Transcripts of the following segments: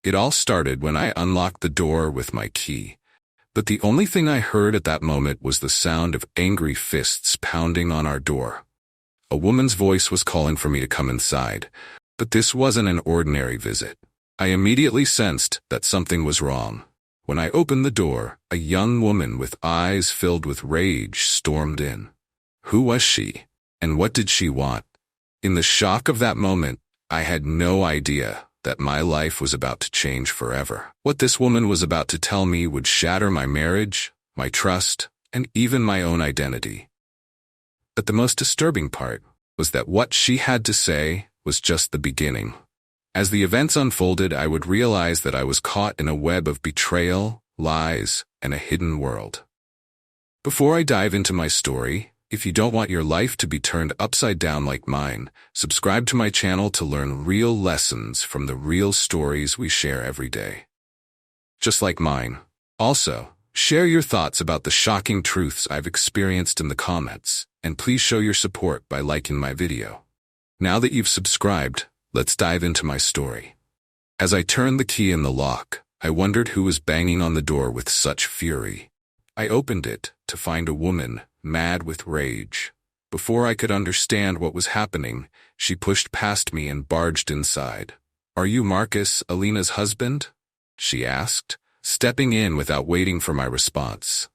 It all started when I unlocked the door with my key. But the only thing I heard at that moment was the sound of angry fists pounding on our door. A woman's voice was calling for me to come inside, but this wasn't an ordinary visit. I immediately sensed that something was wrong. When I opened the door, a young woman with eyes filled with rage stormed in. Who was she? And what did she want? In the shock of that moment, I had no idea that my life was about to change forever. What this woman was about to tell me would shatter my marriage, my trust, and even my own identity. But the most disturbing part was that what she had to say was just the beginning. As the events unfolded, I would realize that I was caught in a web of betrayal, lies, and a hidden world. Before I dive into my story, if you don't want your life to be turned upside down like mine, subscribe to my channel to learn real lessons from the real stories we share every day. Just like mine. Also, share your thoughts about the shocking truths I've experienced in the comments, and please show your support by liking my video. Now that you've subscribed, let's dive into my story. As I turned the key in the lock, I wondered who was banging on the door with such fury. I opened it to find a woman, mad with rage. Before I could understand what was happening, she pushed past me and barged inside. "Are you Marcus, Alina's husband?" she asked, stepping in without waiting for my response.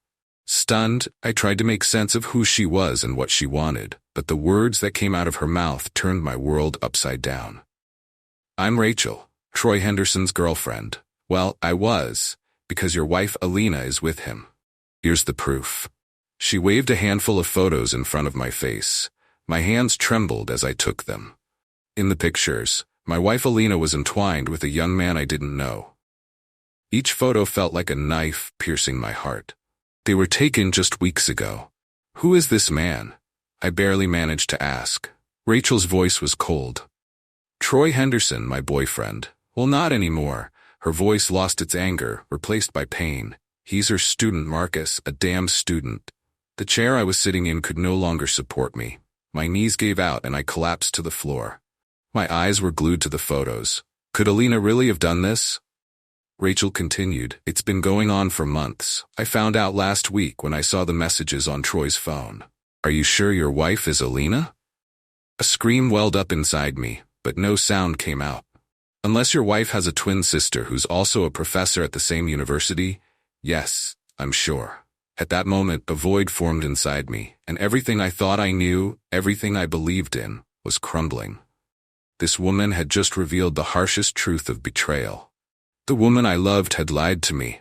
Stunned, I tried to make sense of who she was and what she wanted, but the words that came out of her mouth turned my world upside down. "I'm Rachel, Troy Henderson's girlfriend." "Well, I was, because your wife Alina is with him. Here's the proof." She waved a handful of photos in front of my face. My hands trembled as I took them. In the pictures, my wife Alina was entwined with a young man I didn't know. Each photo felt like a knife piercing my heart. They were taken just weeks ago. "Who is this man?" I barely managed to ask. Rachel's voice was cold. "Troy Henderson, my boyfriend." "Well, not anymore." Her voice lost its anger, replaced by pain. "He's her student, Marcus, a damn student." The chair I was sitting in could no longer support me. My knees gave out and I collapsed to the floor. My eyes were glued to the photos. Could Alina really have done this? Rachel continued, "It's been going on for months. I found out last week when I saw the messages on Troy's phone." "Are you sure your wife is Alina?" A scream welled up inside me, but no sound came out. "Unless your wife has a twin sister who's also a professor at the same university?" "Yes, I'm sure." At that moment, a void formed inside me, and everything I thought I knew, everything I believed in, was crumbling. This woman had just revealed the harshest truth of betrayal. The woman I loved had lied to me.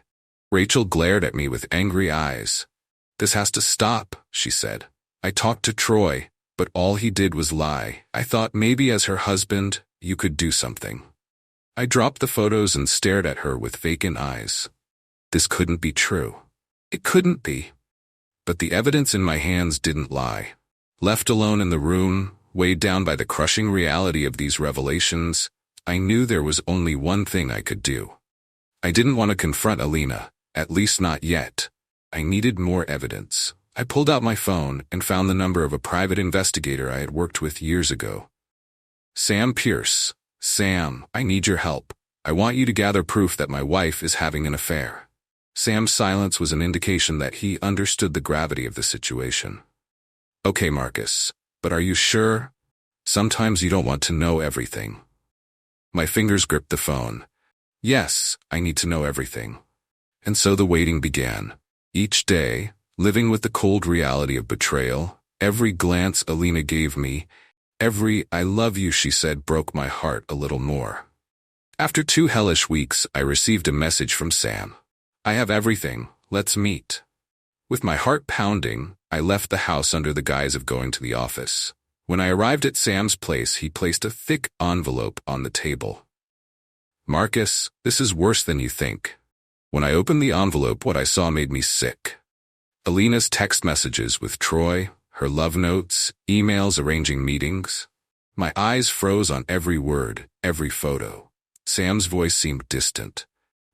Rachel glared at me with angry eyes. "This has to stop," she said. "I talked to Troy, but all he did was lie. I thought maybe as her husband, you could do something." I dropped the photos and stared at her with vacant eyes. This couldn't be true. It couldn't be. But the evidence in my hands didn't lie. Left alone in the room, weighed down by the crushing reality of these revelations, I knew there was only one thing I could do. I didn't want to confront Alina, at least not yet. I needed more evidence. I pulled out my phone and found the number of a private investigator I had worked with years ago. "Sam Pierce. Sam, I need your help. I want you to gather proof that my wife is having an affair." Sam's silence was an indication that he understood the gravity of the situation. "Okay, Marcus, but are you sure? Sometimes you don't want to know everything." My fingers gripped the phone. "Yes, I need to know everything." And so the waiting began. Each day, living with the cold reality of betrayal, every glance Alina gave me, every "I love you" she said broke my heart a little more. After 2 hellish weeks, I received a message from Sam. "I have everything, let's meet." With my heart pounding, I left the house under the guise of going to the office. When I arrived at Sam's place, he placed a thick envelope on the table. "Marcus, this is worse than you think." When I opened the envelope, what I saw made me sick. Alina's text messages with Troy, her love notes, emails arranging meetings. My eyes froze on every word, every photo. Sam's voice seemed distant.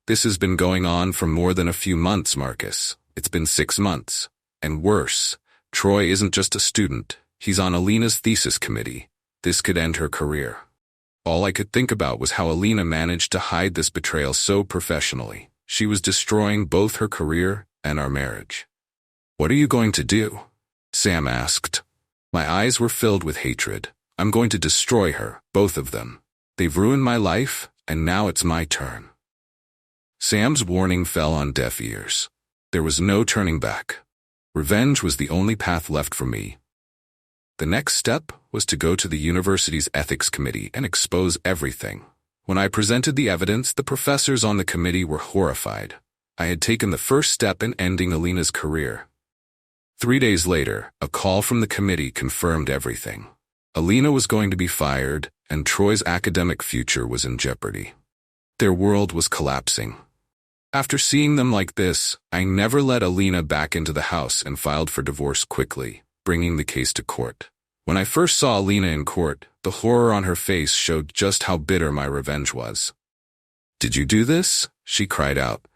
"This has been going on for more than a few months, Marcus. It's been 6 months. And worse, Troy isn't just a student. He's on Alina's thesis committee. This could end her career." All I could think about was how Alina managed to hide this betrayal so professionally. She was destroying both her career and our marriage. "What are you going to do?" Sam asked. My eyes were filled with hatred. "I'm going to destroy her, both of them. They've ruined my life, and now it's my turn." Sam's warning fell on deaf ears. There was no turning back. Revenge was the only path left for me. The next step was to go to the university's ethics committee and expose everything. When I presented the evidence, the professors on the committee were horrified. I had taken the first step in ending Alina's career. 3 days later, a call from the committee confirmed everything. Alina was going to be fired, and Troy's academic future was in jeopardy. Their world was collapsing. After seeing them like this, I never let Alina back into the house and filed for divorce quickly, bringing the case to court. When I first saw Alina in court, the horror on her face showed just how bitter my revenge was. "Did you do this?" she cried out.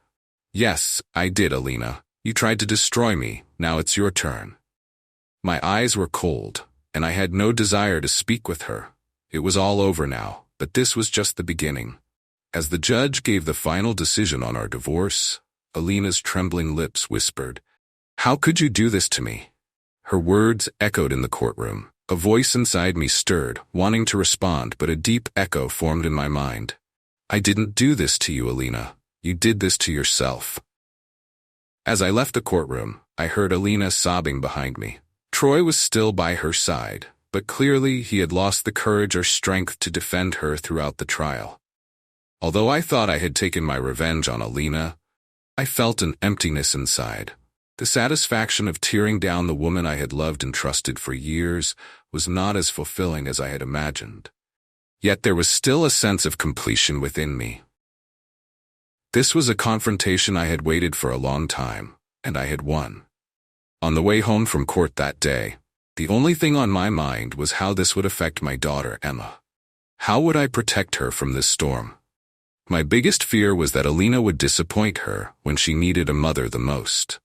"Yes, I did, Alina. You tried to destroy me. Now it's your turn." My eyes were cold, and I had no desire to speak with her. It was all over now, but this was just the beginning. As the judge gave the final decision on our divorce, Alina's trembling lips whispered, "How could you do this to me?" Her words echoed in the courtroom. A voice inside me stirred, wanting to respond, but a deep echo formed in my mind. "I didn't do this to you, Alina. You did this to yourself." As I left the courtroom, I heard Alina sobbing behind me. Troy was still by her side, but clearly he had lost the courage or strength to defend her throughout the trial. Although I thought I had taken my revenge on Alina, I felt an emptiness inside. The satisfaction of tearing down the woman I had loved and trusted for years was not as fulfilling as I had imagined. Yet there was still a sense of completion within me. This was a confrontation I had waited for a long time, and I had won. On the way home from court that day, the only thing on my mind was how this would affect my daughter, Emma. How would I protect her from this storm? My biggest fear was that Alina would disappoint her when she needed a mother the most.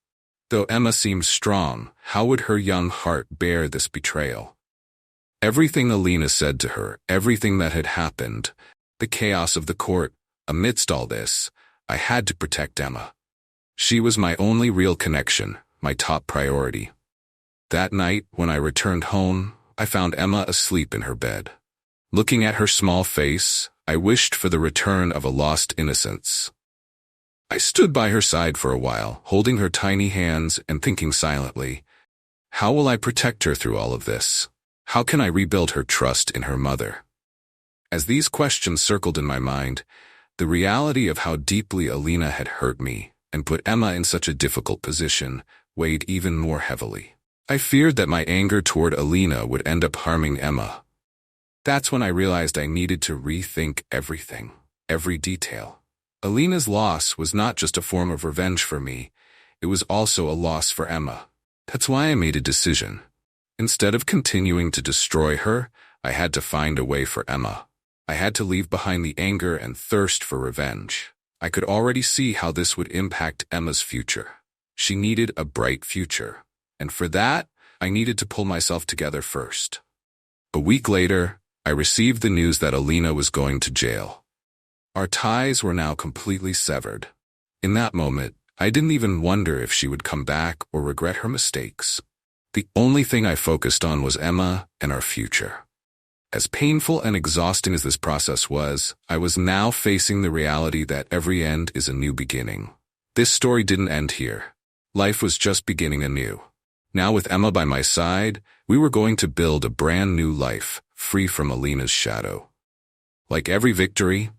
Though Emma seemed strong, how would her young heart bear this betrayal? Everything Alina said to her, everything that had happened, the chaos of the court, amidst all this, I had to protect Emma. She was my only real connection, my top priority. That night, when I returned home, I found Emma asleep in her bed. Looking at her small face, I wished for the return of a lost innocence. I stood by her side for a while, holding her tiny hands and thinking silently, how will I protect her through all of this? How can I rebuild her trust in her mother? As these questions circled in my mind, the reality of how deeply Alina had hurt me and put Emma in such a difficult position weighed even more heavily. I feared that my anger toward Alina would end up harming Emma. That's when I realized I needed to rethink everything, every detail. Alina's loss was not just a form of revenge for me, it was also a loss for Emma. That's why I made a decision. Instead of continuing to destroy her, I had to find a way for Emma. I had to leave behind the anger and thirst for revenge. I could already see how this would impact Emma's future. She needed a bright future, and for that, I needed to pull myself together first. A week later, I received the news that Alina was going to jail. Our ties were now completely severed. In that moment, I didn't even wonder if she would come back or regret her mistakes. The only thing I focused on was Emma and our future. As painful and exhausting as this process was, I was now facing the reality that every end is a new beginning. This story didn't end here. Life was just beginning anew. Now with Emma by my side, we were going to build a brand new life, free from Alina's shadow. Like every victory,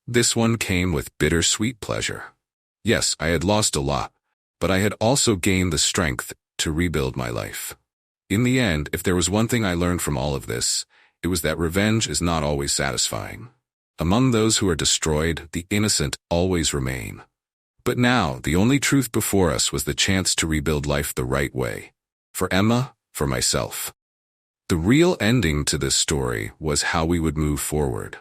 this one came with bittersweet pleasure. Yes, I had lost a lot, but I had also gained the strength to rebuild my life. In the end, if there was one thing I learned from all of this, it was that revenge is not always satisfying. Among those who are destroyed, the innocent always remain. But now, the only truth before us was the chance to rebuild life the right way. For Emma, for myself. The real ending to this story was how we would move forward.